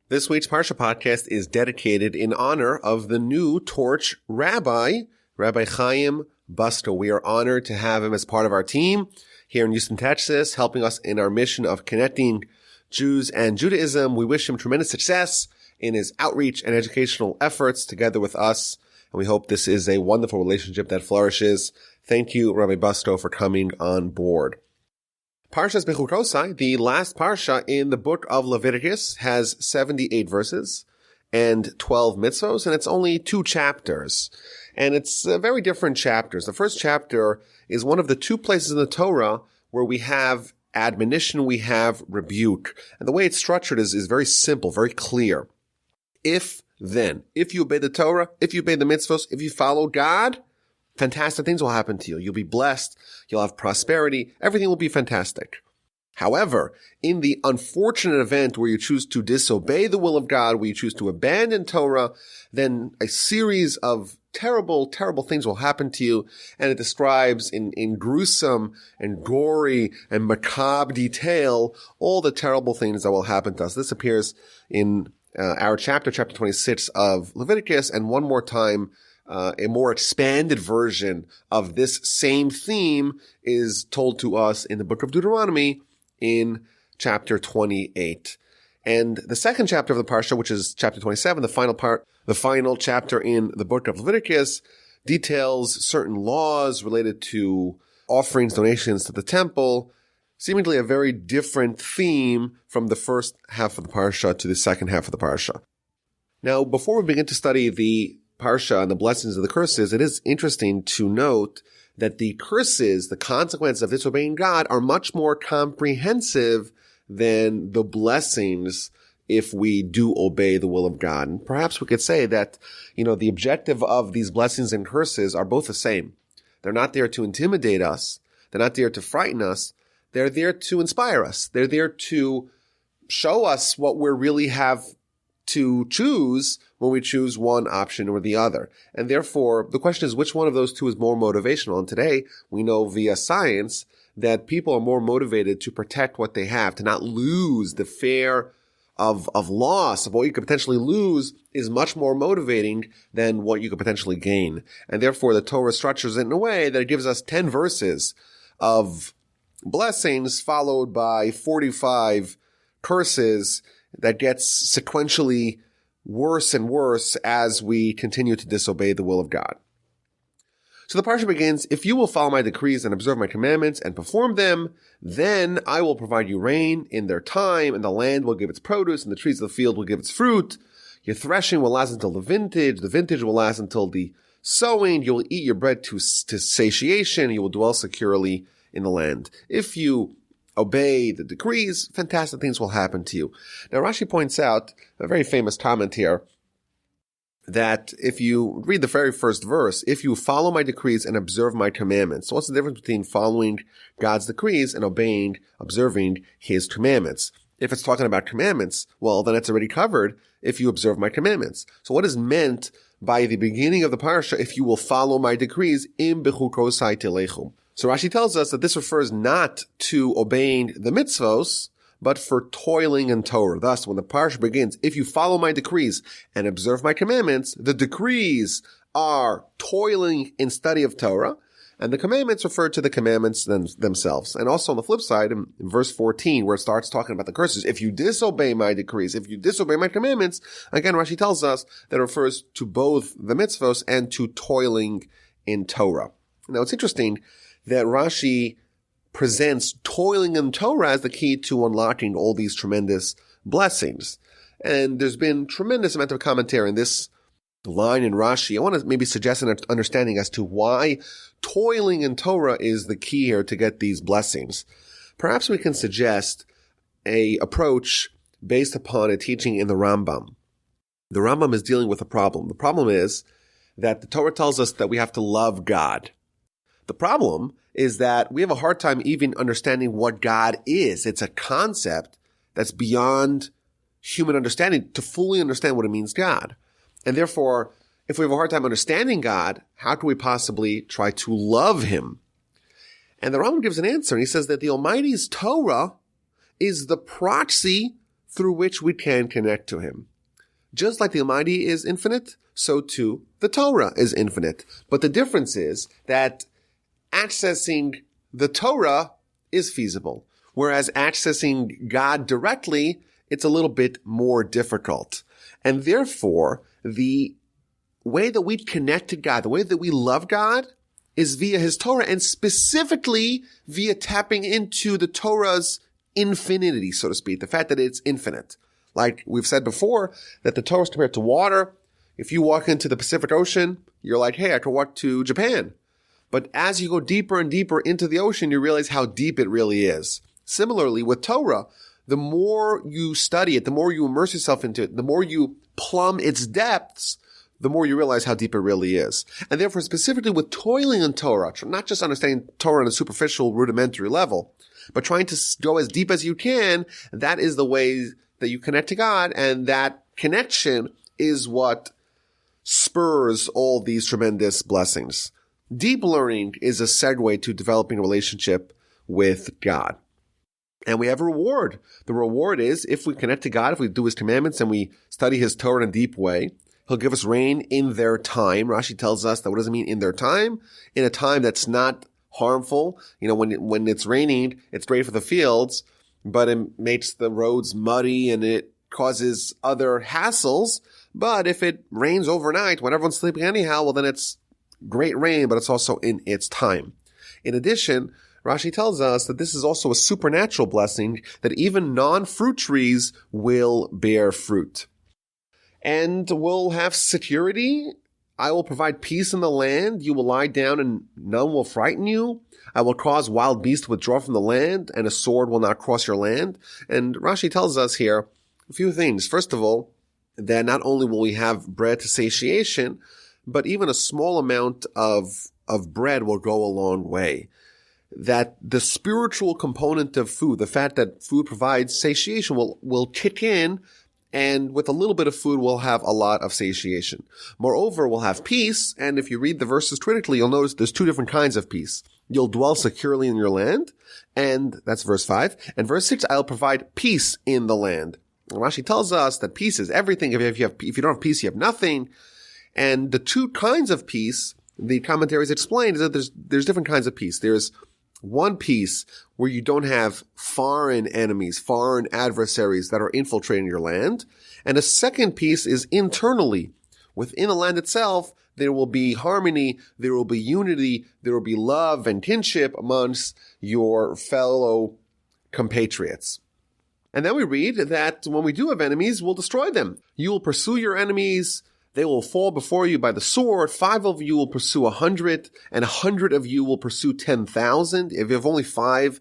This week's Parsha Podcast is dedicated in honor of the new Torch Rabbi, Rabbi Chaim Bucsko. We are honored to have him as part of our team here in Houston, Texas, helping us in our mission of connecting Jews and Judaism. We wish him tremendous success in his outreach and educational efforts together with us, and we hope this is a wonderful relationship that flourishes. Thank you, Rabbi Bucsko, for coming on board. Parshas Bechukosai, the last parsha in the book of Leviticus, has 78 verses and 12 mitzvos, and it's only 2 chapters. And it's very different chapters. The first chapter is one of the 2 places in the Torah where we have admonition, we have rebuke. And the way it's structured is very simple, very clear. If you obey the Torah, if you obey the mitzvos, if you follow God, fantastic things will happen to you. You'll be blessed. You'll have prosperity. Everything will be fantastic. However, in the unfortunate event where you choose to disobey the will of God, where you choose to abandon Torah, then a series of terrible, terrible things will happen to you. And it describes in gruesome and gory and macabre detail all the terrible things that will happen to us. This appears in our chapter 26 of Leviticus, and one more time, a more expanded version of this same theme is told to us in the book of Deuteronomy in chapter 28. And the second chapter of the Parsha, which is chapter 27, the final chapter in the book of Leviticus, details certain laws related to offerings, donations to the temple, seemingly a very different theme from the first half of the Parsha to the second half of the Parsha. Now, before we begin to study the Parsha and the blessings of the curses, it is interesting to note that the curses, the consequences of disobeying God, are much more comprehensive than the blessings if we do obey the will of God. And perhaps we could say that, the objective of these blessings and curses are both the same. They're not there to intimidate us. They're not there to frighten us. They're there to inspire us. They're there to show us what we really have to choose when we choose one option or the other. And therefore, the question is, which one of those 2 is more motivational? And today, we know via science that people are more motivated to protect what they have, to not lose. The fear of loss, of what you could potentially lose, is much more motivating than what you could potentially gain. And therefore, the Torah structures it in a way that it gives us 10 verses of blessings followed by 45 curses that gets sequentially worse and worse as we continue to disobey the will of God. So the parsha begins, if you will follow my decrees and observe my commandments and perform them, then I will provide you rain in their time, and the land will give its produce, and the trees of the field will give its fruit. Your threshing will last until the vintage will last until the sowing. You will eat your bread to satiation, you will dwell securely in the land. If you obey the decrees, fantastic things will happen to you. Now, Rashi points out a very famous comment here that if you read the very first verse, if you follow my decrees and observe my commandments. So what's the difference between following God's decrees and observing his commandments? If it's talking about commandments, well, then it's already covered if you observe my commandments. So what is meant by the beginning of the parsha, if you will follow my decrees, im bechukosai telechum? So Rashi tells us that this refers not to obeying the mitzvos, but for toiling in Torah. Thus, when the parsha begins, if you follow my decrees and observe my commandments, the decrees are toiling in study of Torah, and the commandments refer to the commandments themselves. And also on the flip side, in verse 14, where it starts talking about the curses, if you disobey my decrees, if you disobey my commandments, again, Rashi tells us that it refers to both the mitzvos and to toiling in Torah. Now, it's interesting that Rashi presents toiling in Torah as the key to unlocking all these tremendous blessings. And there's been tremendous amount of commentary in this line in Rashi. I want to maybe suggest an understanding as to why toiling in Torah is the key here to get these blessings. Perhaps we can suggest a approach based upon a teaching in the Rambam. The Rambam is dealing with a problem. The problem is that the Torah tells us that we have to love God. The problem is that we have a hard time even understanding what God is. It's a concept that's beyond human understanding to fully understand what it means God. And therefore, if we have a hard time understanding God, how can we possibly try to love him? And the Rambam gives an answer, and he says that the Almighty's Torah is the proxy through which we can connect to him. Just like the Almighty is infinite, so too the Torah is infinite. But the difference is that accessing the Torah is feasible, whereas accessing God directly, it's a little bit more difficult. And therefore, the way that we connect to God, the way that we love God, is via his Torah, and specifically via tapping into the Torah's infinity, so to speak, the fact that it's infinite. Like we've said before, that the Torah is compared to water. If you walk into the Pacific Ocean, you're like, hey, I could walk to Japan. But as you go deeper and deeper into the ocean, you realize how deep it really is. Similarly, with Torah, the more you study it, the more you immerse yourself into it, the more you plumb its depths, the more you realize how deep it really is. And therefore, specifically with toiling in Torah, not just understanding Torah on a superficial, rudimentary level, but trying to go as deep as you can, that is the way that you connect to God, and that connection is what spurs all these tremendous blessings. Deep learning is a segue to developing a relationship with God. And we have a reward. The reward is if we connect to God, if we do his commandments and we study his Torah in a deep way, he'll give us rain in their time. Rashi tells us that what does it mean in their time? In a time that's not harmful. You know, when it's raining, it's great for the fields, but it makes the roads muddy and it causes other hassles. But if it rains overnight when everyone's sleeping anyhow, well, then it's great rain, but it's also in its time. In addition, Rashi tells us that this is also a supernatural blessing, that even non-fruit trees will bear fruit. And we'll have security. I will provide peace in the land. You will lie down and none will frighten you. I will cause wild beasts to withdraw from the land, and a sword will not cross your land. And Rashi tells us here a few things. First of all, that not only will we have bread to satiation, but even a small amount of bread will go a long way. That the spiritual component of food, the fact that food provides satiation, will kick in, and with a little bit of food, we'll have a lot of satiation. Moreover, we'll have peace, and if you read the verses critically, you'll notice there's two different kinds of peace. You'll dwell securely in your land, and that's verse 5. And verse 6, I'll provide peace in the land. And Rashi tells us that peace is everything. If you don't have peace, you have nothing. And the two kinds of peace, the commentaries explain, is that there's different kinds of peace. There's one peace where you don't have foreign enemies, foreign adversaries that are infiltrating your land. And a second piece is internally. Within the land itself, there will be harmony, there will be unity, there will be love and kinship amongst your fellow compatriots. And then we read that when we do have enemies, we'll destroy them. You will pursue your enemies. They will fall before you by the sword. 5 of you will pursue 100, and 100 of you will pursue 10,000. If you have only 5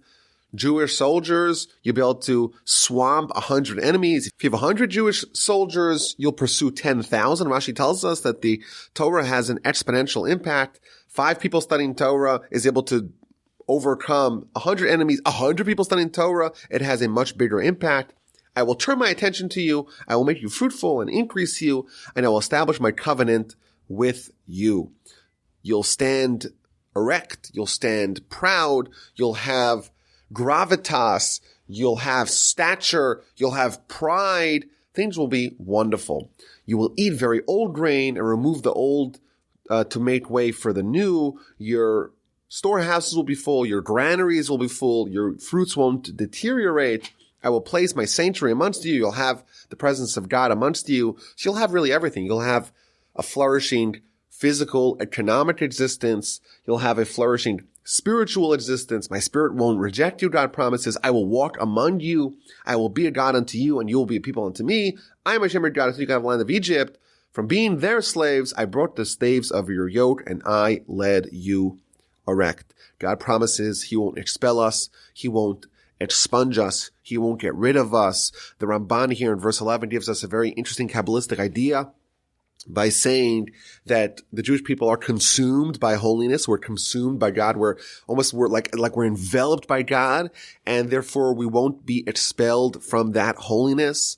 Jewish soldiers, you'll be able to swamp 100 enemies. If you have 100 Jewish soldiers, you'll pursue 10,000. Rashi tells us that the Torah has an exponential impact. 5 people studying Torah is able to overcome 100 enemies. 100 people studying Torah, it has a much bigger impact. I will turn my attention to you. I will make you fruitful and increase you, and I will establish my covenant with you. You'll stand erect. You'll stand proud. You'll have gravitas. You'll have stature. You'll have pride. Things will be wonderful. You will eat very old grain and remove the old to make way for the new. Your storehouses will be full. Your granaries will be full. Your fruits won't deteriorate. I will place my sanctuary amongst you. You'll have the presence of God amongst you. So you'll have really everything. You'll have a flourishing physical, economic existence. You'll have a flourishing spiritual existence. My spirit won't reject you, God promises. I will walk among you. I will be a God unto you, and you will be a people unto me. I am Hashem your God, until you come out of the land of Egypt. From being their slaves, I brought the staves of your yoke, and I led you erect. God promises he won't expel us. He won't expunge us. He won't get rid of us. The Ramban here in verse 11 gives us a very interesting Kabbalistic idea by saying that the Jewish people are consumed by holiness. We're consumed by God. We're like we're enveloped by God, and therefore we won't be expelled from that holiness.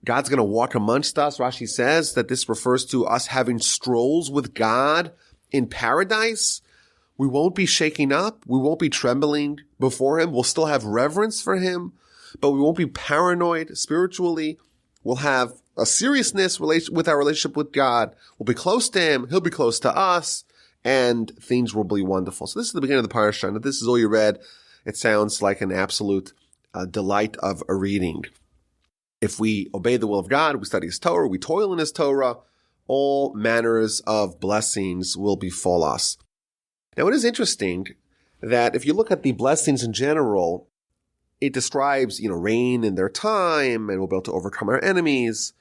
God's going to walk amongst us. Rashi says that this refers to us having strolls with God in paradise. We won't be shaking up. We won't be trembling before him. We'll still have reverence for him, but we won't be paranoid spiritually. We'll have a seriousness with our relationship with God. We'll be close to Him. He'll be close to us, and things will be wonderful. So this is the beginning of the Parsha, and if this is all you read, it sounds like an absolute delight of a reading. If we obey the will of God, we study His Torah, we toil in His Torah, all manners of blessings will befall us. Now, it is interesting that if you look at the blessings in general, it describes, rain in their time, and we'll be able to overcome our enemies.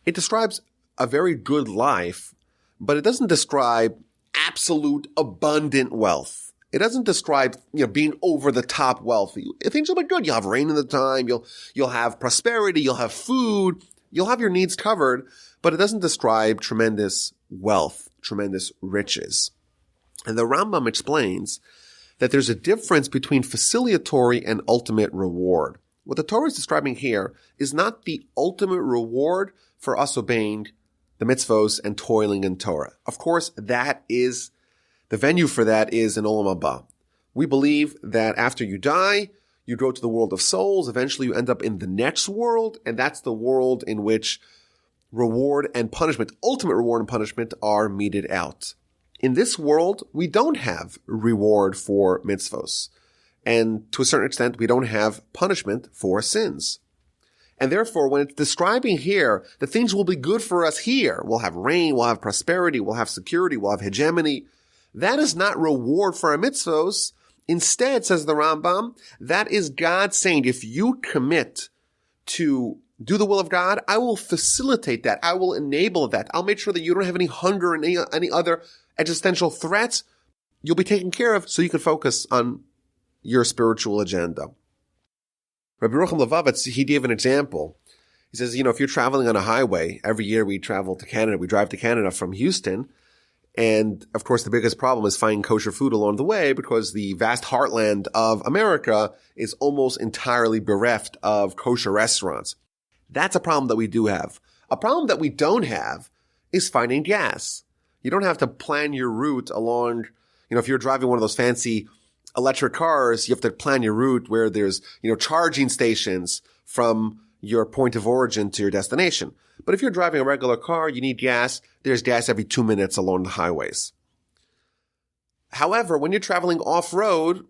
It describes a very good life, but it doesn't describe absolute abundant wealth. It doesn't describe, being over the top wealthy. Things will be good. You'll have rain in the time. You'll have prosperity. You'll have food. You'll have your needs covered, but it doesn't describe tremendous wealth, tremendous riches. And the Rambam explains that there's a difference between facilitatory and ultimate reward. What the Torah is describing here is not the ultimate reward for us obeying the mitzvos and toiling in Torah. Of course, the venue for that is in Olam Haba. We believe that after you die, you go to the world of souls. Eventually, you end up in the next world, and that's the world in which reward and punishment, ultimate reward and punishment, are meted out. In this world, we don't have reward for mitzvos. And to a certain extent, we don't have punishment for sins. And therefore, when it's describing here that things will be good for us here, we'll have rain, we'll have prosperity, we'll have security, we'll have hegemony, that is not reward for our mitzvos. Instead, says the Rambam, that is God saying, if you commit to do the will of God, I will facilitate that. I will enable that. I'll make sure that you don't have any hunger and any other existential threats. You'll be taken care of so you can focus on your spiritual agenda. Rabbi Chaim Bucsko, he gave an example. He says, if you're traveling on a highway, every year we drive to Canada from Houston. And of course, the biggest problem is finding kosher food along the way because the vast heartland of America is almost entirely bereft of kosher restaurants. That's a problem that we do have. A problem that we don't have is finding gas. You don't have to plan your route along, if you're driving one of those fancy electric cars, you have to plan your route where there's, charging stations from your point of origin to your destination. But if you're driving a regular car, you need gas. There's gas every 2 minutes along the highways. However, when you're traveling off-road,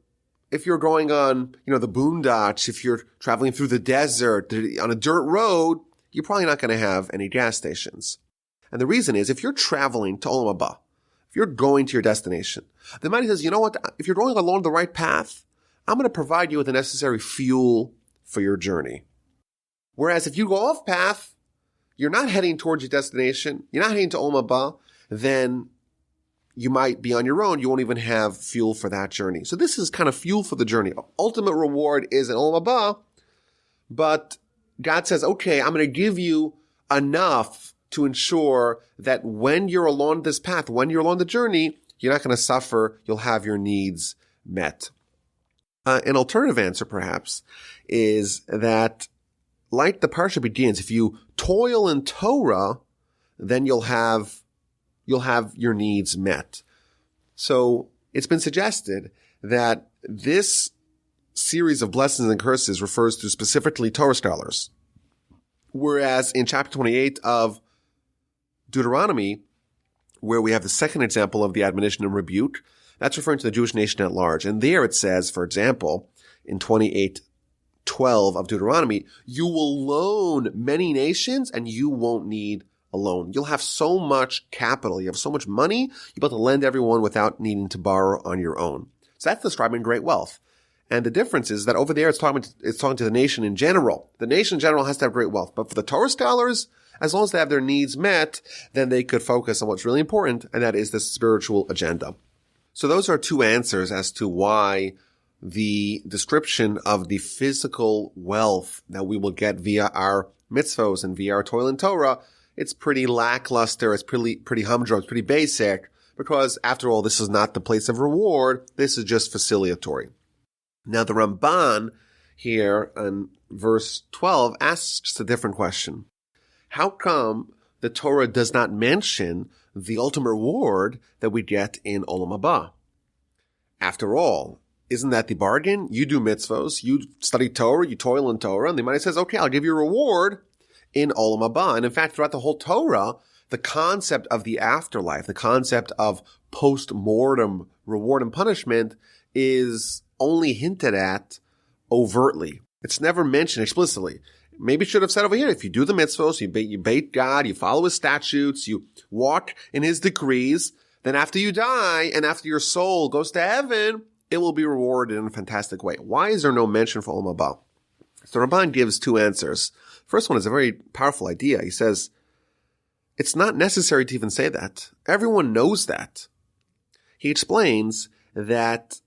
if you're going on, the boondocks, if you're traveling through the desert, on a dirt road, you're probably not going to have any gas stations. And the reason is, if you're traveling to Olam Haba, if you're going to your destination, the Almighty says, you know what, if you're going along the right path, I'm going to provide you with the necessary fuel for your journey. Whereas if you go off path, you're not heading towards your destination, you're not heading to Olam Haba, then you might be on your own. You won't even have fuel for that journey. So this is kind of fuel for the journey. Ultimate reward is in Olam Haba, but God says, okay, I'm going to give you enough to ensure that when you're along this path, when you're along the journey, you're not going to suffer. You'll have your needs met. An alternative answer, perhaps, is that like the Parsha begins, if you toil in Torah, then you'll have your needs met. So it's been suggested that this series of blessings and curses refers to specifically Torah scholars. Whereas in chapter 28 of Deuteronomy, where we have the second example of the admonition and rebuke, that's referring to the Jewish nation at large. And there it says, for example, in 28:12 of Deuteronomy, you will loan many nations and you won't need a loan. You'll have so much capital. You have so much money, you'll be able to lend everyone without needing to borrow on your own. So that's describing great wealth. And the difference is that over there it's talking to the nation in general. The nation in general has to have great wealth. But for the Torah scholars, as long as they have their needs met, then they could focus on what's really important, and that is the spiritual agenda. So those are two answers as to why the description of the physical wealth that we will get via our mitzvos and via our toil in Torah, it's pretty lackluster, it's pretty humdrum, it's pretty basic, because after all, this is not the place of reward, this is just facilitatory. Now the Ramban here in verse 12 asks a different question. How come the Torah does not mention the ultimate reward that we get in Olam Haba? After all, isn't that the bargain? You do mitzvos, you study Torah, you toil in Torah, and the Almighty says, okay, I'll give you a reward in Olam Haba. And in fact, throughout the whole Torah, the concept of the afterlife, the concept of post-mortem reward and punishment is only hinted at overtly. It's never mentioned explicitly. Maybe it should have said over here, if you do the mitzvos, you bait God, you follow his statutes, you walk in his decrees, then after you die and after your soul goes to heaven, it will be rewarded in a fantastic way. Why is there no mention for Olam Haba? So Ramban gives two answers. First one is a very powerful idea. He says, it's not necessary to even say that. Everyone knows that. He explains that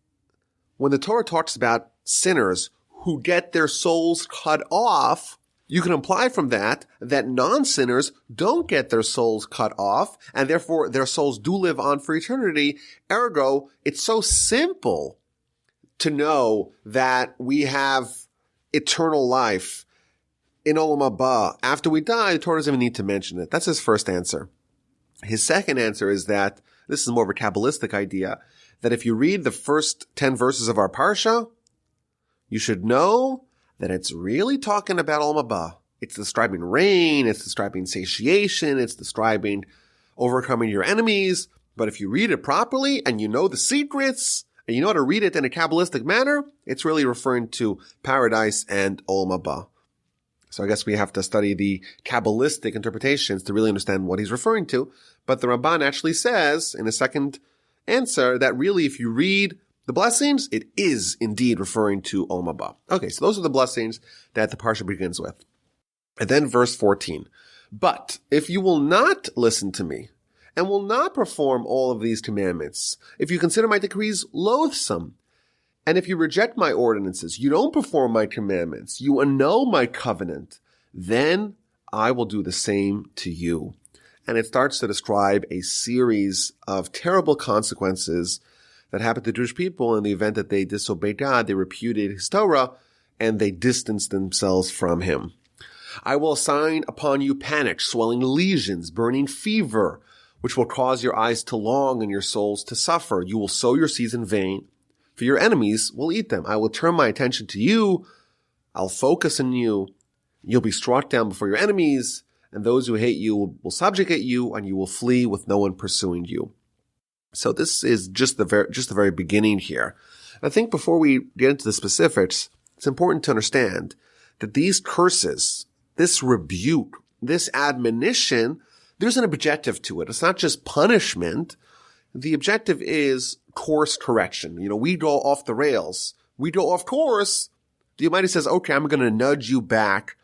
when the Torah talks about sinners who get their souls cut off, you can imply from that non-sinners don't get their souls cut off, and therefore their souls do live on for eternity. Ergo, it's so simple to know that we have eternal life in Olam Haba. After we die, the Torah doesn't even need to mention it. That's his first answer. His second answer is that, this is more of a Kabbalistic idea, that if you read the first 10 verses of our Parsha, you should know that it's really talking about Olam Haba. It's describing rain, it's describing satiation, it's describing overcoming your enemies. But if you read it properly and you know the secrets, and you know how to read it in a Kabbalistic manner, it's really referring to paradise and Olam Haba. So I guess we have to study the Kabbalistic interpretations to really understand what he's referring to. But the Ramban actually says in a second answer that really if you read the blessings, it is indeed referring to Olam Haba. Okay, so those are the blessings that the Parsha begins with. And then verse 14. But if you will not listen to me and will not perform all of these commandments, if you consider my decrees loathsome, and if you reject my ordinances, you don't perform my commandments, you annul my covenant, then I will do the same to you. And it starts to describe a series of terrible consequences that happened to Jewish people in the event that they disobeyed God, they repudiated his Torah, and they distanced themselves from him. I will assign upon you panic, swelling lesions, burning fever, which will cause your eyes to long and your souls to suffer. You will sow your seeds in vain, for your enemies will eat them. I will turn my attention to you. I'll focus on you. You'll be struck down before your enemies, and those who hate you will subjugate you, and you will flee with no one pursuing you. So this is just the very beginning here. I think before we get into the specifics, it's important to understand that these curses, this rebuke, this admonition, there's an objective to it. It's not just punishment. The objective is course correction. We go off the rails. We go off course. The Almighty says, okay, I'm going to nudge you back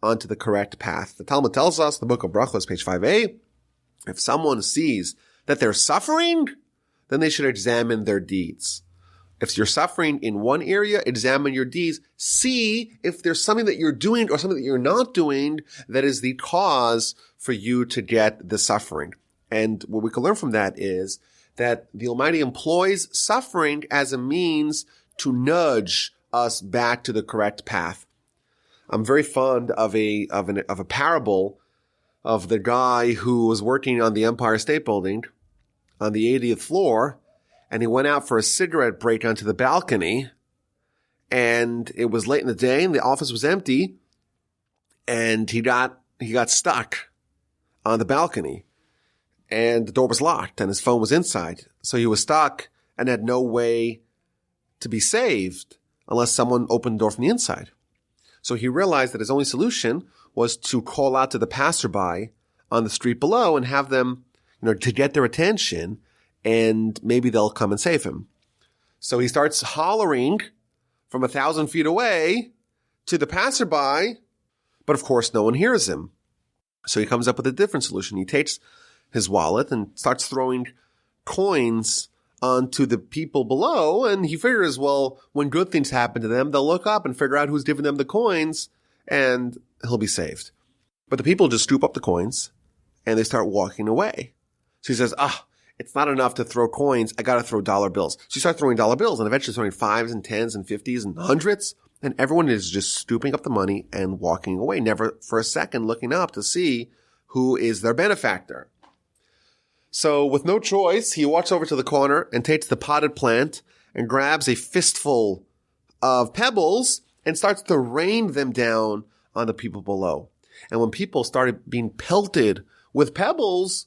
onto the correct path. The Talmud tells us, the book of Brachos, page 5a, if someone sees that they're suffering, then they should examine their deeds. If you're suffering in one area, examine your deeds. See if there's something that you're doing or something that you're not doing that is the cause for you to get the suffering. And what we can learn from that is that the Almighty employs suffering as a means to nudge us back to the correct path. I'm very fond of a parable of the guy who was working on the Empire State Building on the 80th floor, and he went out for a cigarette break onto the balcony, and it was late in the day, and the office was empty, and he got stuck on the balcony, and the door was locked, and his phone was inside. So he was stuck and had no way to be saved unless someone opened the door from the inside. So he realized that his only solution was to call out to the passerby on the street below and have them, to get their attention, and maybe they'll come and save him. So he starts hollering from 1,000 feet away to the passerby, but of course no one hears him. So he comes up with a different solution. He takes his wallet and starts throwing coins onto the people below, and he figures, well, when good things happen to them, they'll look up and figure out who's giving them the coins, and he'll be saved. But the people just scoop up the coins, and they start walking away. So he says, it's not enough to throw coins. I got to throw dollar bills. So you start throwing dollar bills and eventually throwing 5s and 10s and 50s and 100s. And everyone is just scooping up the money and walking away, never for a second looking up to see who is their benefactor. So with no choice, he walks over to the corner and takes the potted plant and grabs a fistful of pebbles and starts to rain them down on the people below. And when people started being pelted with pebbles,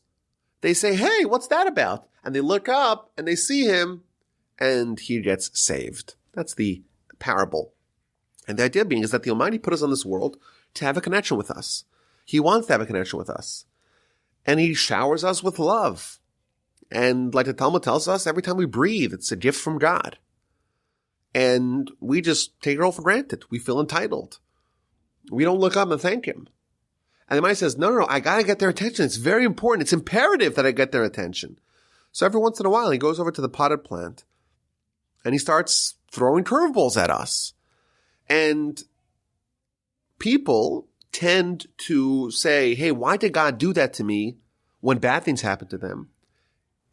they say, "Hey, what's that about?" And they look up and they see him and he gets saved. That's the parable. And the idea being is that the Almighty put us on this world to have a connection with us. He wants to have a connection with us. And he showers us with love. And like the Talmud tells us, every time we breathe, it's a gift from God. And we just take it all for granted. We feel entitled. We don't look up and thank him. And the Almighty says, no, I gotta get their attention. It's very important. It's imperative that I get their attention. So every once in a while, he goes over to the potted plant and he starts throwing curveballs at us. And people tend to say, hey, why did God do that to me when bad things happen to them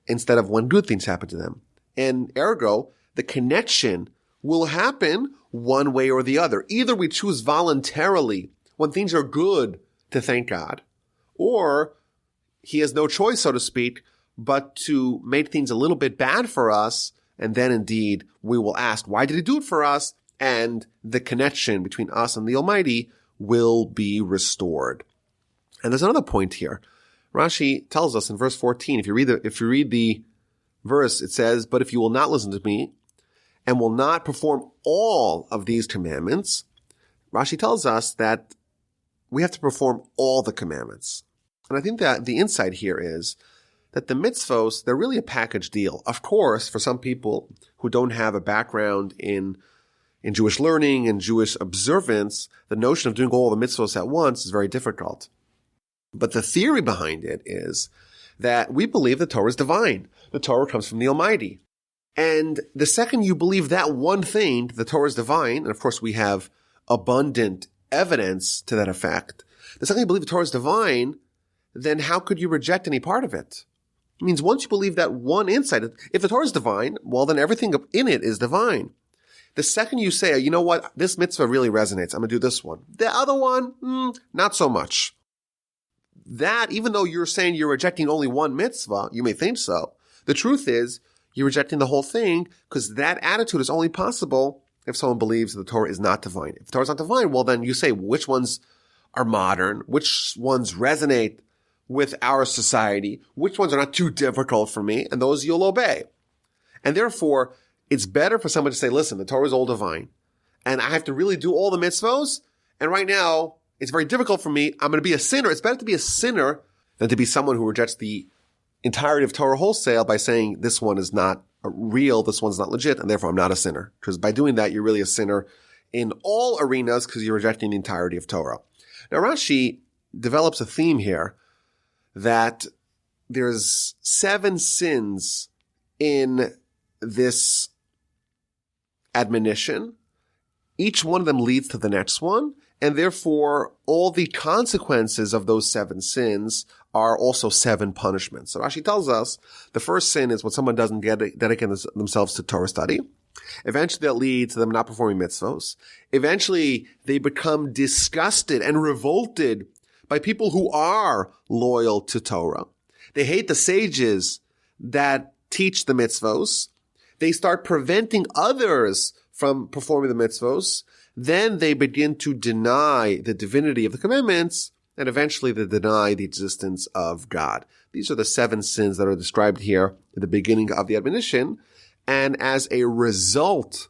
instead of when good things happen to them? And ergo, the connection will happen one way or the other. Either we choose voluntarily when things are good to thank God, or he has no choice, so to speak, but to make things a little bit bad for us. And then indeed, we will ask, why did he do it for us? And the connection between us and the Almighty will be restored. And there's another point here. Rashi tells us in verse 14, if you read the verse, it says, "But if you will not listen to me and will not perform all of these commandments," Rashi tells us that we have to perform all the commandments. And I think that the insight here is that the mitzvos, they're really a package deal. Of course, for some people who don't have a background in Jewish learning and Jewish observance, the notion of doing all the mitzvos at once is very difficult. But the theory behind it is that we believe the Torah is divine. The Torah comes from the Almighty. And the second you believe that one thing, the Torah is divine, and of course we have abundant evidence to that effect, the second you believe the Torah is divine, then how could you reject any part of it? It means once you believe that one insight, if the Torah is divine, well then everything in it is divine. The second you say, you know what, this mitzvah really resonates, I'm going to do this one. The other one, not so much. That, even though you're saying you're rejecting only one mitzvah, you may think so, the truth is you're rejecting the whole thing because that attitude is only possible if someone believes the Torah is not divine. If the Torah is not divine, well then you say which ones are modern, which ones resonate with our society, which ones are not too difficult for me, and those you'll obey. And therefore, it's better for someone to say, listen, the Torah is all divine, and I have to really do all the mitzvos, and right now, it's very difficult for me, I'm going to be a sinner. It's better to be a sinner than to be someone who rejects the entirety of Torah wholesale by saying this one is not real, this one's not legit, and therefore I'm not a sinner. Because by doing that, you're really a sinner in all arenas because you're rejecting the entirety of Torah. Now, Rashi develops a theme here that there's 7 sins in this admonition. Each one of them leads to the next one, and therefore all the consequences of those 7 sins are also 7 punishments. So Rashi tells us the first sin is when someone doesn't dedicate themselves to Torah study. Eventually that leads to them not performing mitzvos. Eventually they become disgusted and revolted by people who are loyal to Torah. They hate the sages that teach the mitzvos. They start preventing others from performing the mitzvos. Then they begin to deny the divinity of the commandments, and eventually they deny the existence of God. These are the 7 sins that are described here at the beginning of the admonition. And as a result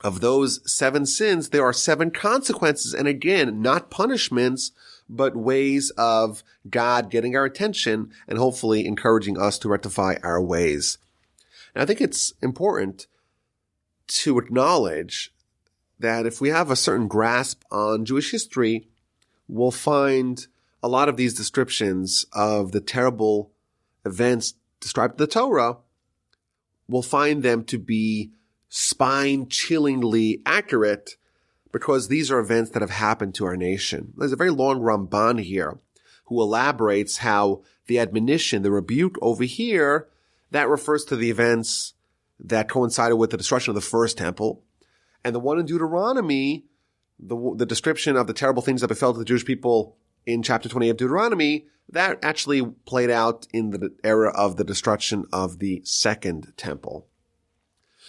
of those 7 sins, there are 7 consequences. And again, not punishments, but ways of God getting our attention and hopefully encouraging us to rectify our ways. And I think it's important to acknowledge that if we have a certain grasp on Jewish history, we'll find a lot of these descriptions of the terrible events described in the Torah, we'll find them to be spine-chillingly accurate because these are events that have happened to our nation. There's a very long Ramban here who elaborates how the admonition, the rebuke over here, that refers to the events that coincided with the destruction of the first temple. And the one in Deuteronomy, the description of the terrible things that befell to the Jewish people in chapter 28 of Deuteronomy, that actually played out in the era of the destruction of the second temple.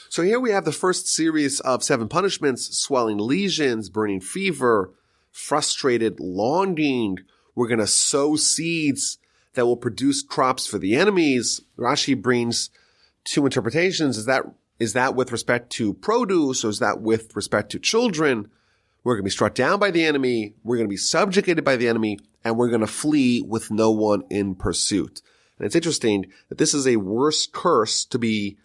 So here we have the first series of 7 punishments: swelling lesions, burning fever, frustrated longing. We're going to sow seeds that will produce crops for the enemies. Rashi brings 2 interpretations. Is that with respect to produce, or is that with respect to children? We're going to be struck down by the enemy. We're going to be subjugated by the enemy, and we're going to flee with no one in pursuit. And it's interesting that this is a worse curse to be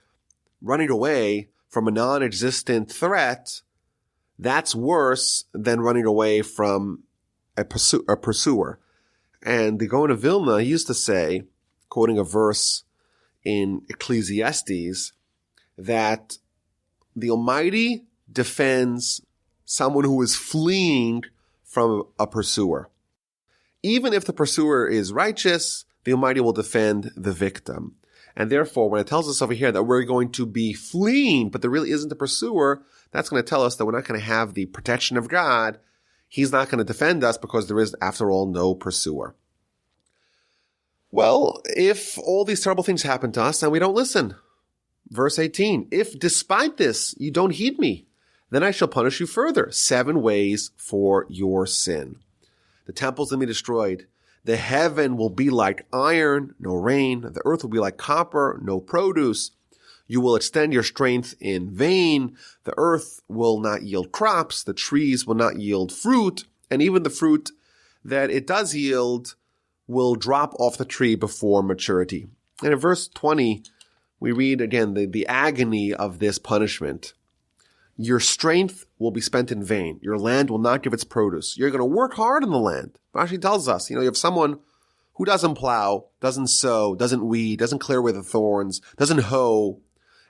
running away from a non-existent threat. That's worse than running away from a pursuer. And the Gaon of Vilna, he used to say, quoting a verse in Ecclesiastes, that the Almighty defends someone who is fleeing from a pursuer. Even if the pursuer is righteous, the Almighty will defend the victim. And therefore, when it tells us over here that we're going to be fleeing, but there really isn't a pursuer, that's going to tell us that we're not going to have the protection of God. He's not going to defend us because there is, after all, no pursuer. Well, if all these terrible things happen to us and we don't listen, verse 18, if despite this you don't heed me, then I shall punish you further, 7 ways for your sin. The temples will be destroyed. The heaven will be like iron, no rain. The earth will be like copper, no produce. You will extend your strength in vain. The earth will not yield crops. The trees will not yield fruit. And even the fruit that it does yield will drop off the tree before maturity. And in verse 20, we read again the agony of this punishment. Your strength will be spent in vain. Your land will not give its produce. You're going to work hard in the land. Rashi tells us, you have someone who doesn't plow, doesn't sow, doesn't weed, doesn't clear away the thorns, doesn't hoe.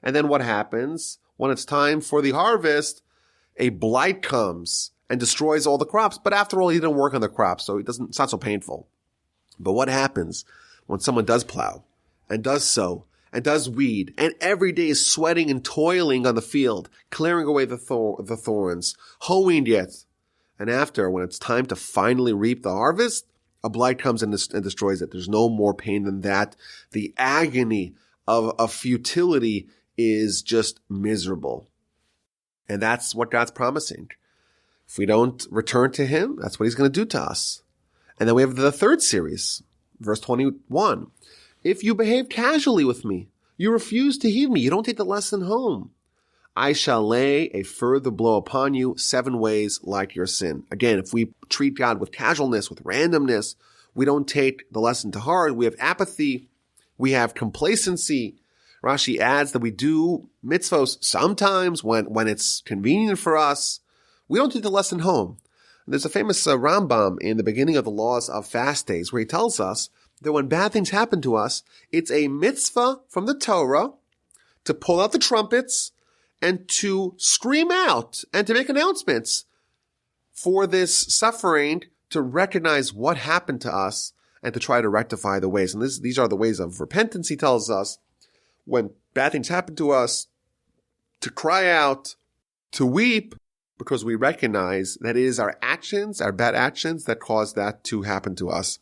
And then what happens? When it's time for the harvest, a blight comes and destroys all the crops. But after all, he didn't work on the crops, so it's not so painful. But what happens when someone does plow and does sow and does weed, and every day is sweating and toiling on the field, clearing away the thorns, hoeing yet? And after, when it's time to finally reap the harvest, a blight comes and destroys it. There's no more pain than that. The agony of futility is just miserable. And that's what God's promising. If we don't return to him, that's what he's going to do to us. And then we have the third series, verse 21. If you behave casually with me, you refuse to heed me, you don't take the lesson home, I shall lay a further blow upon you, 7 ways like your sin. Again, if we treat God with casualness, with randomness, we don't take the lesson to heart, we have apathy, we have complacency. Rashi adds that we do mitzvos sometimes when it's convenient for us. We don't take the lesson home. There's a famous Rambam in the beginning of the laws of fast days where he tells us that when bad things happen to us, it's a mitzvah from the Torah to pull out the trumpets and to scream out and to make announcements for this suffering, to recognize what happened to us and to try to rectify the ways. And these are the ways of repentance, he tells us. When bad things happen to us, to cry out, to weep, because we recognize that it is our actions, our bad actions, that cause that to happen to us.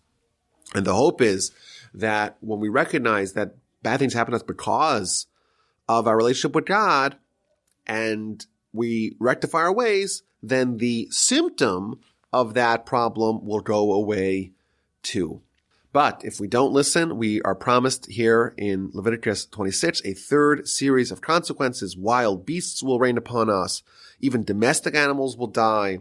And the hope is that when we recognize that bad things happen to us because of our relationship with God, and we rectify our ways, then the symptom of that problem will go away too. But if we don't listen, we are promised here in Leviticus 26 a third series of consequences. Wild beasts will rain upon us. Even domestic animals will die.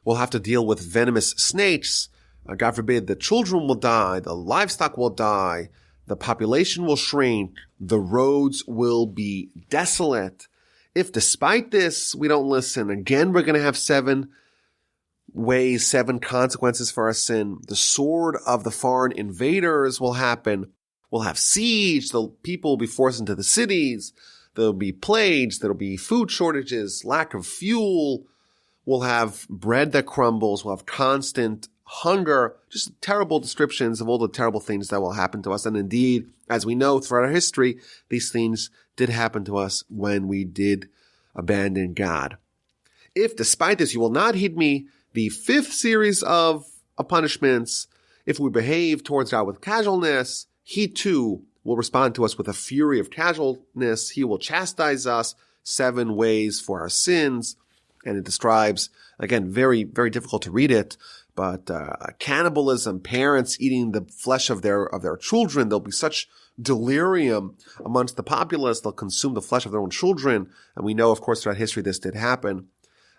We'll have to deal with venomous snakes. God forbid, the children will die. The livestock will die. The population will shrink. The roads will be desolate. If despite this we don't listen, again we're going to have 7 ways, 7 consequences for our sin. The sword of the foreign invaders will happen. We'll have siege. The people will be forced into the cities. There'll be plagues. There'll be food shortages, lack of fuel. We'll have bread that crumbles. We'll have constant hunger. Just terrible descriptions of all the terrible things that will happen to us. And indeed, as we know throughout our history, these things did happen to us when we did abandon God. If despite this you will not heed me, the 5th series of punishments, if we behave towards God with casualness, he too will respond to us with a fury of casualness. He will chastise us 7 ways for our sins. And it describes, again, very, very difficult to read it, but cannibalism, parents eating the flesh of their children. There'll be such delirium amongst the populace. They'll consume the flesh of their own children. And we know, of course, throughout history, this did happen.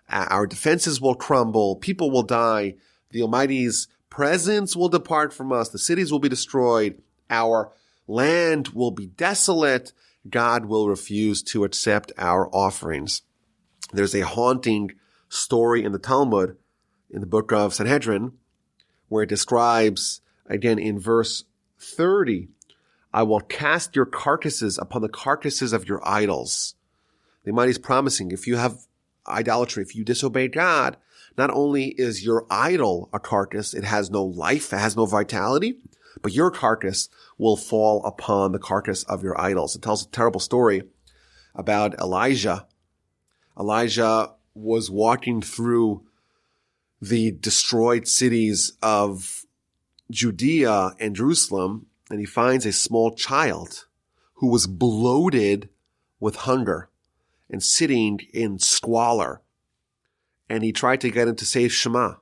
Our defenses will crumble. People will die. The Almighty's presence will depart from us. The cities will be destroyed. Our land will be desolate. God will refuse to accept our offerings. There's a haunting story in the Talmud, in the book of Sanhedrin, where it describes, again, in verse 30, I will cast your carcasses upon the carcasses of your idols. The Almighty is promising, if you have idolatry, if you disobey God, not only is your idol a carcass, it has no life, it has no vitality, but your carcass will fall upon the carcass of your idols. It tells a terrible story about Elijah. Elijah was walking through the destroyed cities of Judea and Jerusalem, and he finds a small child who was bloated with hunger and sitting in squalor. And he tried to get him to say Shema,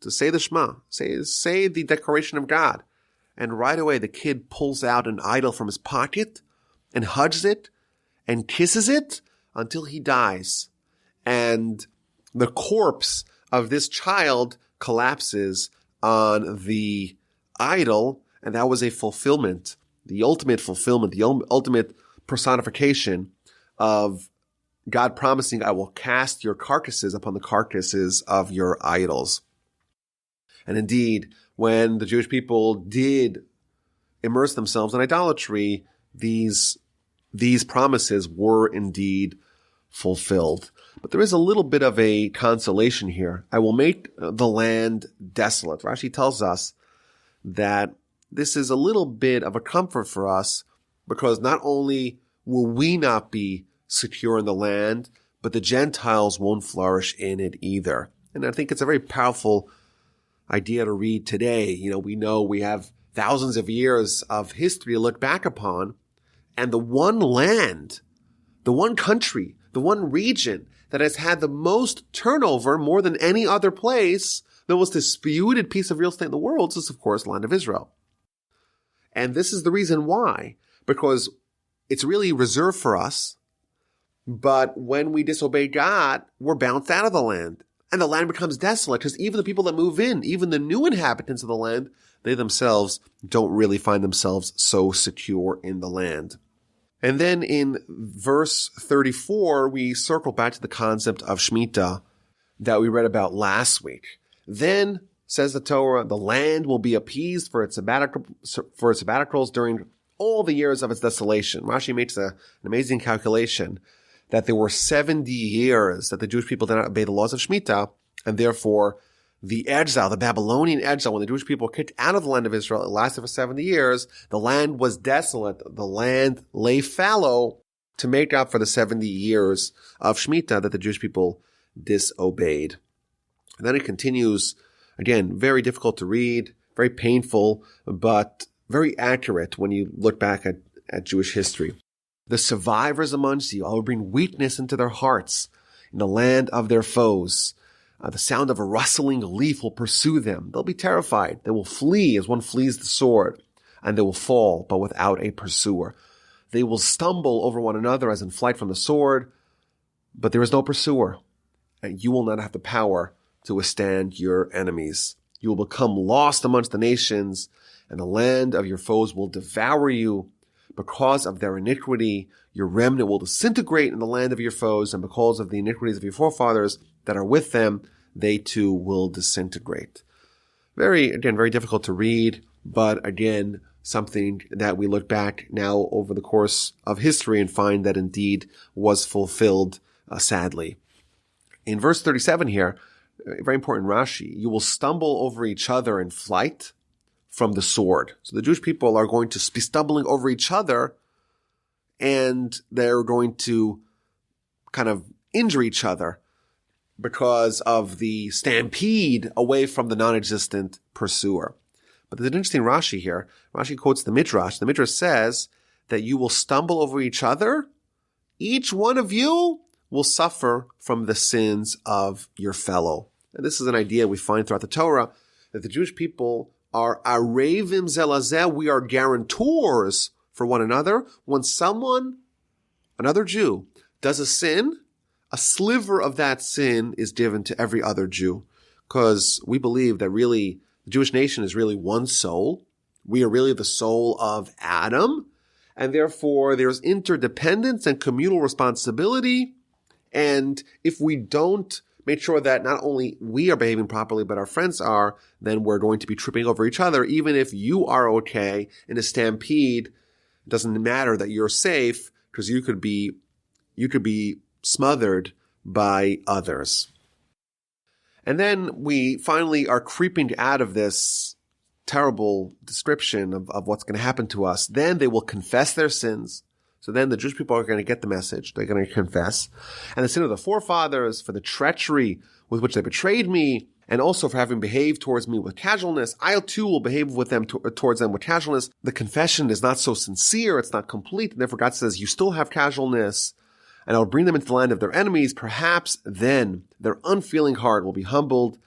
to say the Shema, say the declaration of God. And right away the kid pulls out an idol from his pocket and hugs it and kisses it until he dies. And the corpse of this child collapses on the idol, and that was a fulfillment, the ultimate fulfillment, the ultimate personification of God promising, I will cast your carcasses upon the carcasses of your idols. And indeed, when the Jewish people did immerse themselves in idolatry, these promises were indeed fulfilled. But there is a little bit of a consolation here. I will make the land desolate. Rashi tells us that this is a little bit of a comfort for us, because not only will we not be secure in the land, but the Gentiles won't flourish in it either. And I think it's a very powerful idea to read today. We know we have thousands of years of history to look back upon, and the one land, the one country, the one region that has had the most turnover more than any other place, the most disputed piece of real estate in the world, is, of course, the land of Israel. And this is the reason why, because it's really reserved for us, but when we disobey God, we're bounced out of the land, and the land becomes desolate, because even the people that move in, even the new inhabitants of the land, they themselves don't really find themselves so secure in the land. And then in verse 34, we circle back to the concept of Shemitah that we read about last week. Then, says the Torah, the land will be appeased for its sabbaticals during all the years of its desolation. Rashi makes an amazing calculation that there were 70 years that the Jewish people did not obey the laws of Shemitah, and therefore the exile, the Babylonian exile, when the Jewish people were kicked out of the land of Israel, it lasted for 70 years. The land was desolate. The land lay fallow to make up for the 70 years of Shemitah that the Jewish people disobeyed. And then it continues, again, very difficult to read, very painful, but very accurate when you look back at Jewish history. The survivors amongst you, I will bring weakness into their hearts in the land of their foes. The sound of a rustling leaf will pursue them. They'll be terrified. They will flee as one flees the sword, and they will fall, but without a pursuer. They will stumble over one another as in flight from the sword, but there is no pursuer, and you will not have the power to withstand your enemies. You will become lost amongst the nations, and the land of your foes will devour you. Because of their iniquity, your remnant will disintegrate in the land of your foes, and because of the iniquities of your forefathers that are with them, they too will disintegrate. Very difficult to read, but again, something that we look back now over the course of history and find that indeed was fulfilled, sadly. In verse 37 here, very important Rashi, you will stumble over each other in flight from the sword. So the Jewish people are going to be stumbling over each other, and they're going to kind of injure each other because of the stampede away from the non-existent pursuer. But there's an interesting Rashi here. Rashi quotes the Midrash. The Midrash says that you will stumble over each other, each one of you will suffer from the sins of your fellow. And this is an idea we find throughout the Torah, that the Jewish people are arevim zelazeh, we are guarantors for one another. When someone, another Jew, does a sin, a sliver of that sin is given to every other Jew. Because we believe that really the Jewish nation is really one soul. We are really the soul of Adam. And therefore there's interdependence and communal responsibility. And if we don't make sure that not only we are behaving properly, but our friends are, then we're going to be tripping over each other. Even if you are okay in a stampede, it doesn't matter that you're safe, because you could be smothered by others. And then we finally are creeping out of this terrible description of what's going to happen to us. Then they will confess their sins. So then the Jewish people are going to get the message. They're going to confess. And the sin of the forefathers, for the treachery with which they betrayed me, and also for having behaved towards me with casualness, I too will behave with them towards them with casualness. The confession is not so sincere, it's not complete, and therefore God says, you still have casualness, and I will bring them into the land of their enemies. Perhaps then their unfeeling heart will be humbled,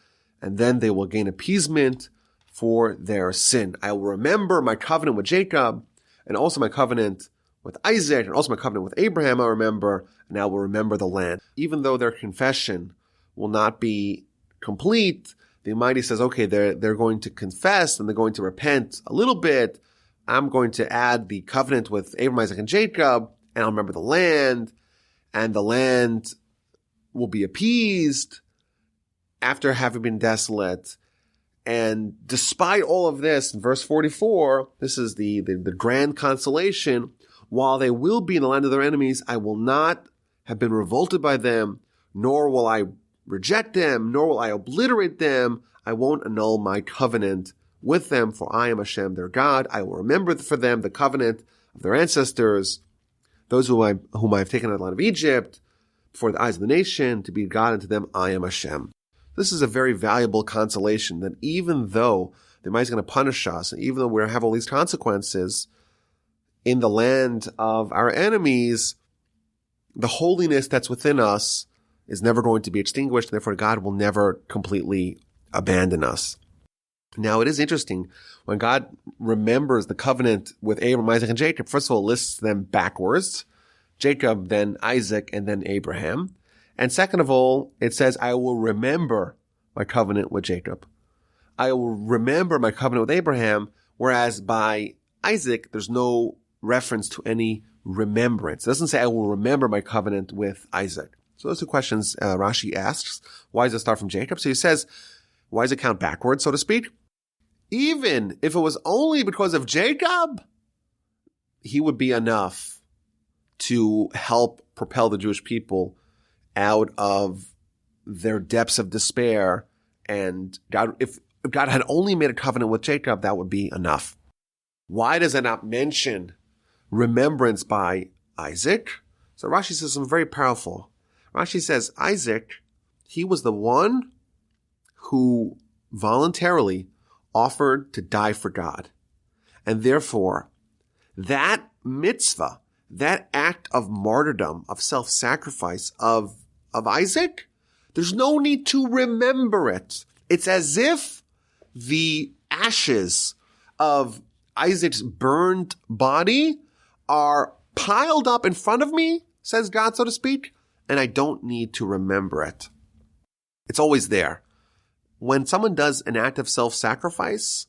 and then they will gain appeasement for their sin. I will remember my covenant with Jacob, and also my covenant with Isaac, and also my covenant with Abraham I remember, and I will remember the land. Even though their confession will not be complete, the Almighty says, okay, they're going to confess, and they're going to repent a little bit. I'm going to add the covenant with Abraham, Isaac, and Jacob, and I'll remember the land, and the land will be appeased after having been desolate. And despite all of this, in verse 44, this is the grand consolation. While they will be in the land of their enemies, I will not have been revolted by them, nor will I reject them, nor will I obliterate them. I won't annul my covenant with them, for I am Hashem, their God. I will remember for them the covenant of their ancestors, those whom I have taken out of the land of Egypt, before the eyes of the nation, to be God unto them. I am Hashem. This is a very valuable consolation, that even though the Almighty is going to punish us, and even though we have all these consequences in the land of our enemies, the holiness that's within us is never going to be extinguished, and therefore God will never completely abandon us. Now, it is interesting, when God remembers the covenant with Abraham, Isaac, and Jacob, first of all, lists them backwards. Jacob, then Isaac, and then Abraham. And second of all, it says, I will remember my covenant with Jacob. I will remember my covenant with Abraham, whereas by Isaac, there's no reference to any remembrance. It doesn't say, I will remember my covenant with Isaac. So those two questions Rashi asks. Why does it start from Jacob? So he says, why does it count backwards, so to speak? Even if it was only because of Jacob, he would be enough to help propel the Jewish people out of their depths of despair. And God, if God had only made a covenant with Jacob, that would be enough. Why does it not mention remembrance by Isaac? So Rashi says something very powerful. Rashi says Isaac, he was the one who voluntarily offered to die for God. And therefore, that mitzvah, that act of martyrdom, of self-sacrifice of Isaac, there's no need to remember it. It's as if the ashes of Isaac's burned body are piled up in front of me, says God, so to speak, and I don't need to remember it. It's always there. When someone does an act of self-sacrifice,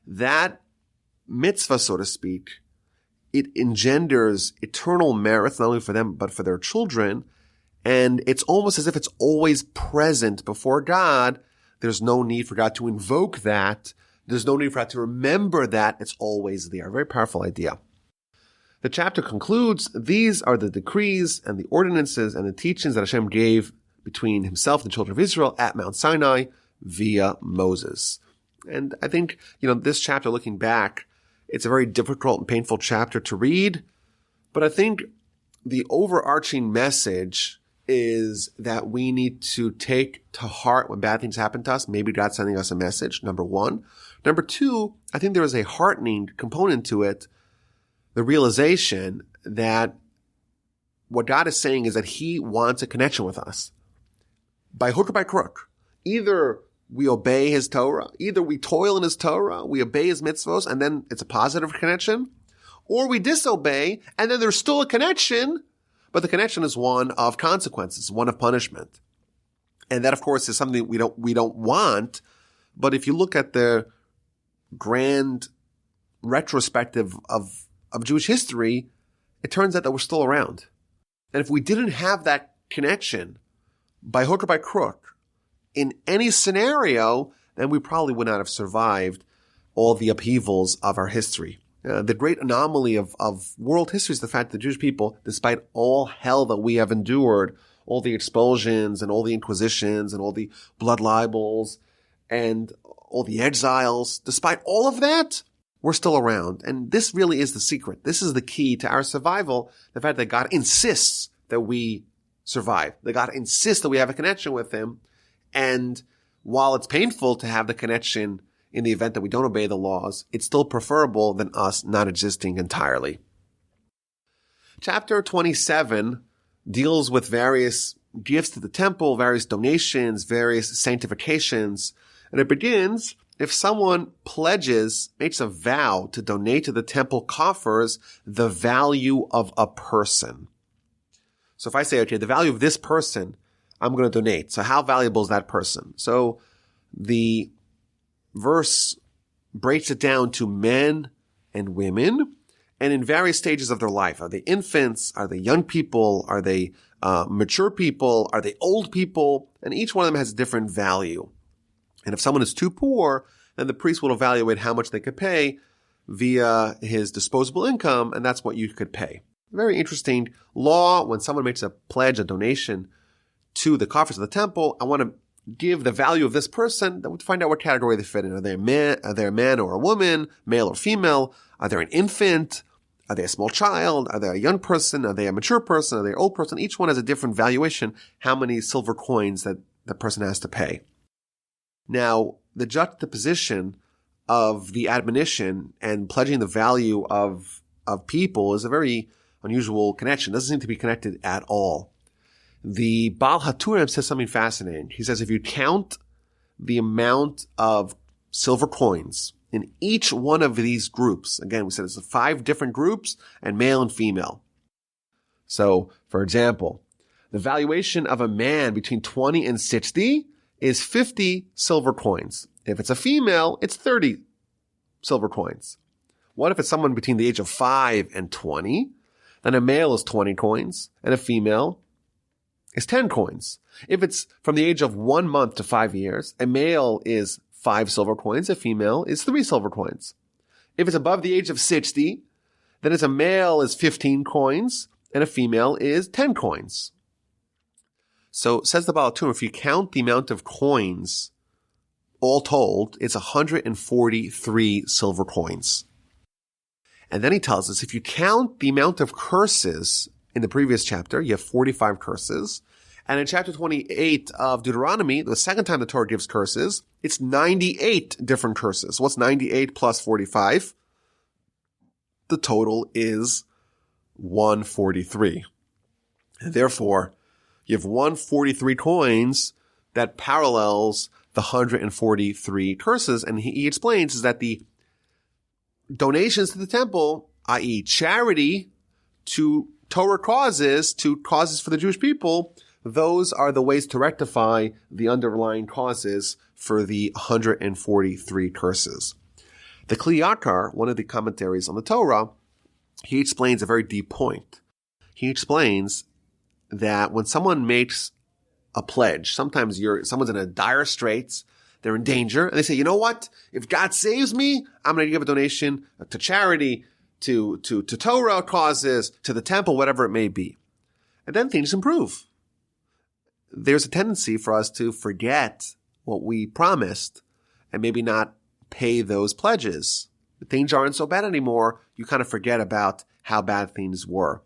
that mitzvah, so to speak, it engenders eternal merits, not only for them, but for their children. And it's almost as if it's always present before God. There's no need for God to invoke that. There's no need for God to remember that. It's always there. A very powerful idea. The chapter concludes, these are the decrees and the ordinances and the teachings that Hashem gave between himself and the children of Israel at Mount Sinai via Moses. And I think, this chapter, looking back, it's a very difficult and painful chapter to read. But I think the overarching message is that we need to take to heart when bad things happen to us. Maybe God's sending us a message, number one. Number two, I think there is a heartening component to it, the realization that what God is saying is that he wants a connection with us. By hook or by crook. Either we obey his Torah, either we toil in his Torah, we obey his mitzvos, and then it's a positive connection, or we disobey, and then there's still a connection, but the connection is one of consequences, one of punishment. And that, of course, is something we don't want. But if you look at the grand retrospective of Jewish history, it turns out that we're still around. And if we didn't have that connection, by hook or by crook, in any scenario, then we probably would not have survived all the upheavals of our history. The great anomaly of world history is the fact that the Jewish people, despite all hell that we have endured, all the expulsions and all the inquisitions and all the blood libels and all the exiles, despite all of that, we're still around. And this really is the secret. This is the key to our survival, the fact that God insists that we survive, that God insists that we have a connection with him. And while it's painful to have the connection in the event that we don't obey the laws, it's still preferable than us not existing entirely. Chapter 27 deals with various gifts to the temple, various donations, various sanctifications. And it begins, if someone pledges, makes a vow to donate to the temple coffers the value of a person. So if I say, okay, the value of this person, I'm going to donate. So how valuable is that person? So the verse breaks it down to men and women, and in various stages of their life. Are they infants? Are they young people? Are they mature people? Are they old people? And each one of them has a different value. And if someone is too poor, then the priest will evaluate how much they could pay via his disposable income, and that's what you could pay. Very interesting law. When someone makes a pledge, a donation to the coffers of the temple, I want to give the value of this person, then we'll find out what category they fit in. Are they a man or a woman, male or female? Are they an infant? Are they a small child? Are they a young person? Are they a mature person? Are they an old person? Each one has a different valuation, how many silver coins that the person has to pay. Now, the juxtaposition of the admonition and pledging the value of people is a very unusual connection. It doesn't seem to be connected at all. The Baal HaTurim says something fascinating. He says if you count the amount of silver coins in each one of these groups, again, we said it's 5 different groups and male and female. So, for example, the valuation of a man between 20 and 60 is 50 silver coins. If it's a female, it's 30 silver coins. What if it's someone between the age of 5 and 20? Then a male is 20 coins and a female is 10 coins. If it's from the age of 1 month to 5 years, a male is 5 silver coins, a female is 3 silver coins. If it's above the age of 60, then a male is 15 coins and a female is 10 coins. So says the Baal HaTurim, if you count the amount of coins, all told, it's 143 silver coins. And then he tells us, if you count the amount of curses in the previous chapter, you have 45 curses. And in chapter 28 of Deuteronomy, the second time the Torah gives curses, it's 98 different curses. What's 98 plus 45? The total is 143. And therefore, you have 143 coins that parallels the 143 curses. And he explains is that the donations to the temple, i.e. charity to Torah causes, to causes for the Jewish people, those are the ways to rectify the underlying causes for the 143 curses. The Kli Yakar, one of the commentaries on the Torah, he explains a very deep point. He explains that when someone makes a pledge, sometimes someone's in a dire straits, they're in danger, and they say, you know what? If God saves me, I'm going to give a donation to charity, to Torah causes, to the temple, whatever it may be. And then things improve. There's a tendency for us to forget what we promised and maybe not pay those pledges. Things aren't so bad anymore. You kind of forget about how bad things were.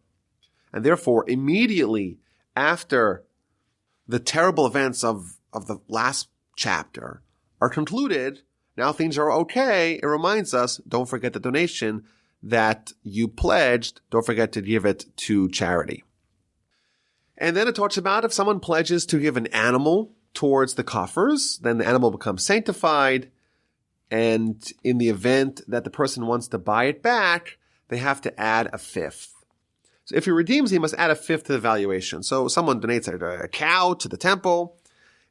And therefore, immediately after the terrible events of the last chapter are concluded, now things are okay. It reminds us, don't forget the donation that you pledged. Don't forget to give it to charity. And then it talks about if someone pledges to give an animal towards the coffers, then the animal becomes sanctified. And in the event that the person wants to buy it back, they have to add a fifth. So if he redeems, he must add a fifth to the valuation. So someone donates a cow to the temple,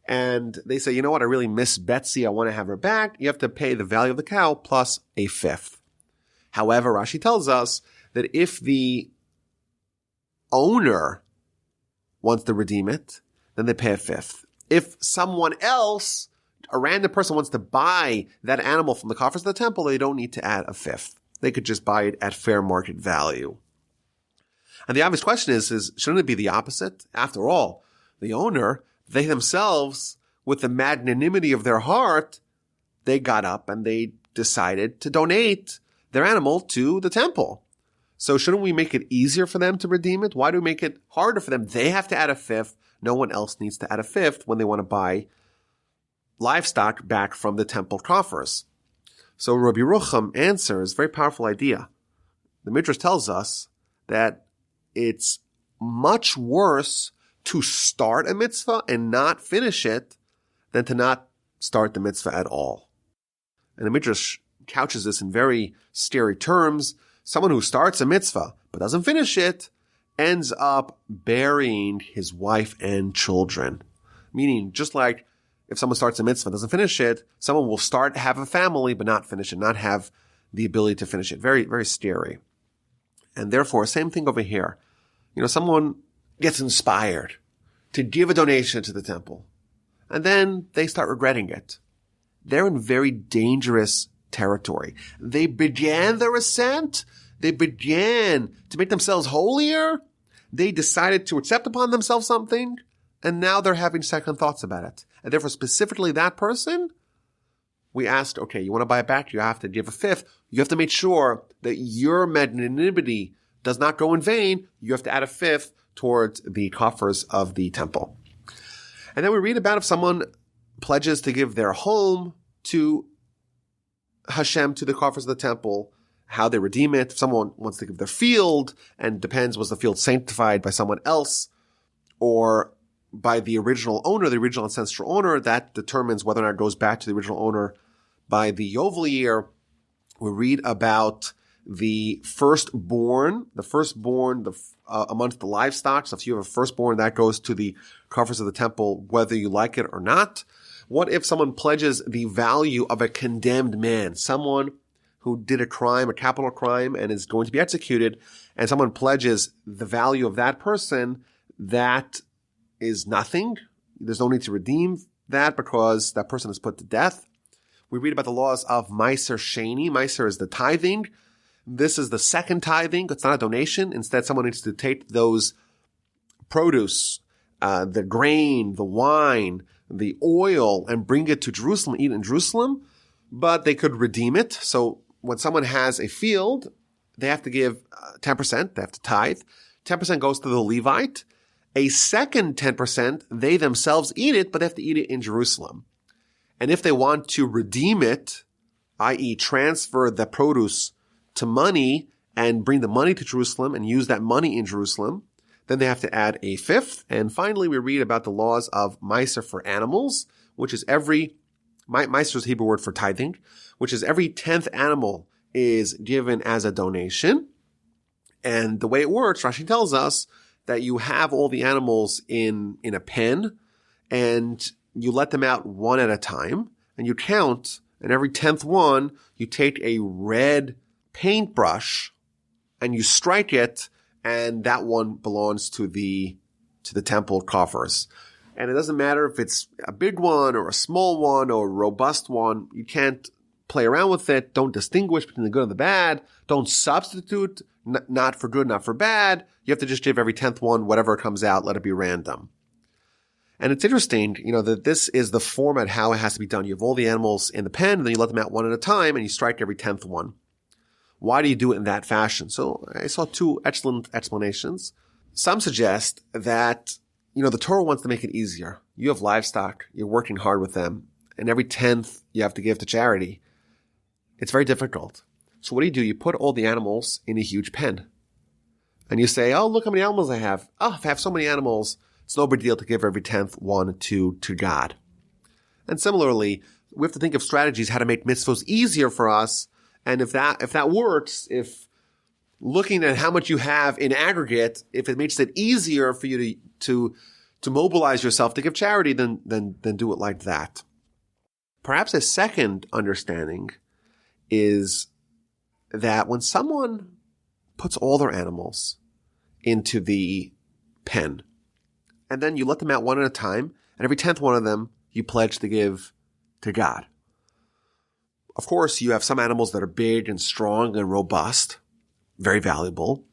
and they say, you know what, I really miss Betsy, I want to have her back. You have to pay the value of the cow plus a fifth. However, Rashi tells us that if the owner wants to redeem it, then they pay a fifth. If someone else, a random person, wants to buy that animal from the coffers of the temple, they don't need to add a fifth. They could just buy it at fair market value. And the obvious question is shouldn't it be the opposite? After all, the owner, they themselves, with the magnanimity of their heart, they got up and they decided to donate their animal to the temple. So shouldn't we make it easier for them to redeem it? Why do we make it harder for them? They have to add a fifth. No one else needs to add a fifth when they want to buy livestock back from the temple coffers. So Rabbi Rucham answers a very powerful idea. The Midrash tells us that it's much worse to start a mitzvah and not finish it than to not start the mitzvah at all. And the Midrash couches this in very scary terms. Someone who starts a mitzvah but doesn't finish it ends up burying his wife and children. Meaning, just like if someone starts a mitzvah and doesn't finish it, someone will have a family but not finish it, not have the ability to finish it. Very, very scary. And therefore, same thing over here. Someone gets inspired to give a donation to the temple, and then they start regretting it. They're in very dangerous territory. They began their ascent. They began to make themselves holier. They decided to accept upon themselves something, and now they're having second thoughts about it. And therefore, specifically that person, we asked, okay, you want to buy it back? You have to give a fifth. You have to make sure that your magnanimity does not go in vain. You have to add a fifth towards the coffers of the temple. And then we read about if someone pledges to give their home to Hashem, to the coffers of the temple, how they redeem it. If someone wants to give their field, and depends, was the field sanctified by someone else or by the original owner, the original ancestral owner, that determines whether or not it goes back to the original owner by the Yovel year. We read about the firstborn amongst the livestock. So if you have a firstborn, that goes to the coffers of the temple, whether you like it or not. What if someone pledges the value of a condemned man, someone who did a crime, a capital crime, and is going to be executed, and someone pledges the value of that person? That is nothing. There's no need to redeem that because that person is put to death. We read about the laws of Meiser Sheni. Meiser is the tithing. This is the second tithing. It's not a donation. Instead, someone needs to take those produce, the grain, the wine, the oil, and bring it to Jerusalem, eat it in Jerusalem. But they could redeem it. So when someone has a field, they have to give 10%. They have to tithe. 10% goes to the Levite. A second 10%, they themselves eat it, but they have to eat it in Jerusalem. And if they want to redeem it, i.e. transfer the produce to money and bring the money to Jerusalem and use that money in Jerusalem, then they have to add a fifth. And finally, we read about the laws of Meiser for animals, which is Meiser is the Hebrew word for tithing, which is every 10th animal is given as a donation. And the way it works, Rashi tells us that you have all the animals in a pen and you let them out one at a time and you count, and every 10th one, you take a red paintbrush and you strike it, and that one belongs to the temple coffers. And it doesn't matter if it's a big one or a small one or a robust one. You can't play around with it. Don't distinguish between the good and the bad. Don't substitute, not for good, not for bad. You have to just give every 10th one, whatever comes out, let it be random. And it's interesting, that this is the format how it has to be done. You have all the animals in the pen, and then you let them out one at a time, and you strike every 10th one. Why do you do it in that fashion? So I saw two excellent explanations. Some suggest that, the Torah wants to make it easier. You have livestock, you're working hard with them, and every 10th you have to give to charity. It's very difficult. So what do? You put all the animals in a huge pen. and you say, oh, look how many animals I have. Oh, if I have so many animals, it's no big deal to give every 10th one to God. And similarly, we have to think of strategies how to make mitzvos easier for us. And if that works, if looking at how much you have in aggregate, if it makes it easier for you to mobilize yourself to give charity, then do it like that. Perhaps a second understanding is that when someone puts all their animals into the pen, and then you let them out one at a time, and every 10th one of them you pledge to give to God. Of course, you have some animals that are big and strong and robust, very valuable.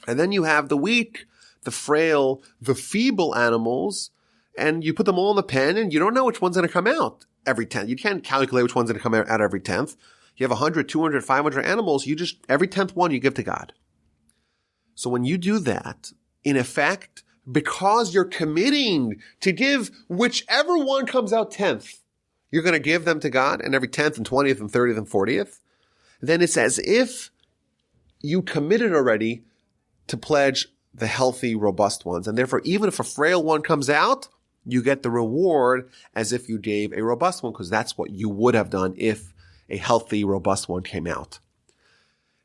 And then you have the weak, the frail, the feeble animals, and you put them all in the pen, and you don't know which one's going to come out every 10th. You can't calculate which one's going to come out every 10th. You have 100, 200, 500 animals, every 10th one you give to God. So when you do that, in effect, because you're committing to give whichever one comes out 10th, you're going to give them to God, and every 10th and 20th and 30th and 40th, then it's as if you committed already to pledge the healthy, robust ones. And therefore, even if a frail one comes out, you get the reward as if you gave a robust one, because that's what you would have done if a healthy, robust one came out.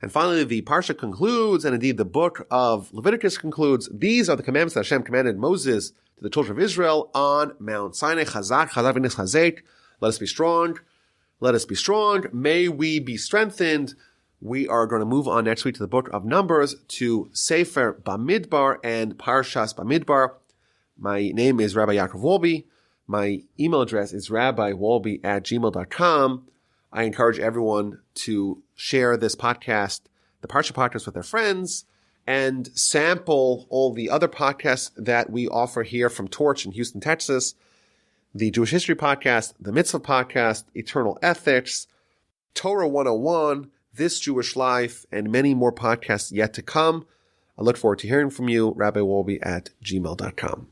And finally, the Parsha concludes, and indeed the book of Leviticus concludes, these are the commandments that Hashem commanded Moses to the children of Israel on Mount Sinai. Chazak, chazak v'nis chazek. Let us be strong. Let us be strong. May we be strengthened. We are going to move on next week to the book of Numbers, to Sefer Bamidbar and Parshas Bamidbar. My name is Rabbi Yaakov Wolbe. My email address is rabbiwolbe@gmail.com. I encourage everyone to share this podcast, the Parsha Podcast, with their friends, and sample all the other podcasts that we offer here from Torch in Houston, Texas. The Jewish History Podcast, the Mitzvah Podcast, Eternal Ethics, Torah 101, This Jewish Life, and many more podcasts yet to come. I look forward to hearing from you, rabbiwolbe@gmail.com.